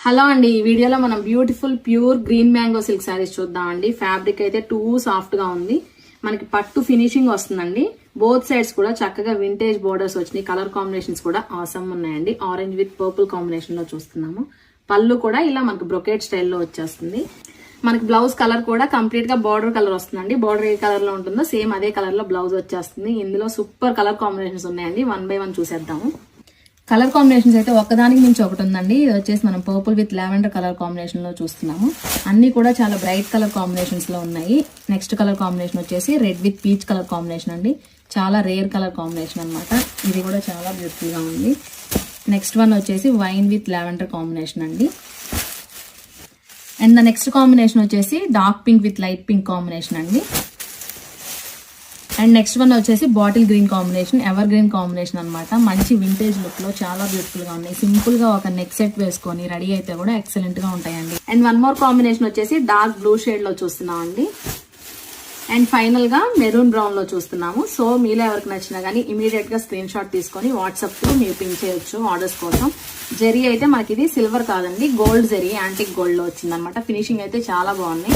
Hello అండి, ఈ వీడియోలో మనం beautiful pure green mango silk saris చూద్దామండి. ఫ్యాబ్రిక్ అయితే టూ సాఫ్ట్ గా ఉంది. మనకి పట్టు ఫినిషింగ్ వస్తుందండి. బోత్ సైడ్స్ కూడా చక్కగా వింటేజ్ బోర్డర్స్ వచ్చినాయి. కలర్ కాంబినేషన్స్ కూడా ఆసమ్ ఉన్నాయండి. ఆరెంజ్ విత్ పర్పుల్ కాంబినేషన్ లో చూస్తున్నాము. పళ్ళు కూడా ఇలా మనకు బ్రొకేట్ స్టైల్లో వచ్చేస్తుంది. మనకి బ్లౌజ్ కలర్ కూడా కంప్లీట్ గా బార్డర్ కలర్ వస్తుందండి. బార్డర్ ఏ కలర్ లో ఉంటుందో సేమ్ అదే కలర్ లో బ్లౌజ్ వచ్చేస్తుంది. ఇందులో సూపర్ కలర్ కాంబినేషన్స్ ఉన్నాయండి. 1 by 1 చూసేద్దాము. కలర్ కాంబినేషన్స్ అయితే ఒకదానికి మించి ఒకటి ఉందండి. ఇది వచ్చేసి మనం purple with lavender colour combination లో చూస్తున్నాము. అన్ని కూడా చాలా బ్రైట్ కలర్ కాంబినేషన్స్ లో ఉన్నాయి. నెక్స్ట్ కలర్ కాంబినేషన్ వచ్చేసి red with peach colour combination అండి. చాలా రేర్ కలర్ కాంబినేషన్ అన్నమాట. ఇది కూడా చాలా బ్యూటిఫుల్ గా ఉంది. నెక్స్ట్ వన్ వచ్చేసి వైన్ విత్ లావెండర్ కాంబినేషన్ అండి. అండ్ ద నెక్స్ట్ కాంబినేషన్ వచ్చేసి dark pink with light pink combination అండి. అండ్ నెక్స్ట్ వన్ వచ్చేసి bottle green combination, ever green combination అనమాట. మంచి వింటేజ్ లుక్ లో చాలా బ్యూటిఫుల్ గా ఉన్నాయి. సింపుల్ గా ఒక నెక్ సెట్ వేసుకొని రెడీ అయితే కూడా ఎక్సలెంట్ గా ఉంటాయండి. అండ్ వన్ మోర్ కాంబినేషన్ వచ్చేసి డార్క్ బ్లూ షేడ్ లో చూస్తున్నాం అండి. అండ్ ఫైనల్ గా మెరూన్ బ్రౌన్ లో చూస్తున్నాము. సో మీలో ఎవరికి నచ్చినా గానీ ఇమీడియట్ గా స్క్రీన్ షాట్ తీసుకొని వాట్సాప్ లో మీరు పింక్ చేయొచ్చు ఆర్డర్స్ కోసం. జెరీ అయితే మనకి ఇది సిల్వర్ కాదండి, గోల్డ్ జెరీ యాంటిక్ గోల్డ్ లో వచ్చిందనమాట. ఫినిషింగ్ అయితే చాలా బాగున్నాయి.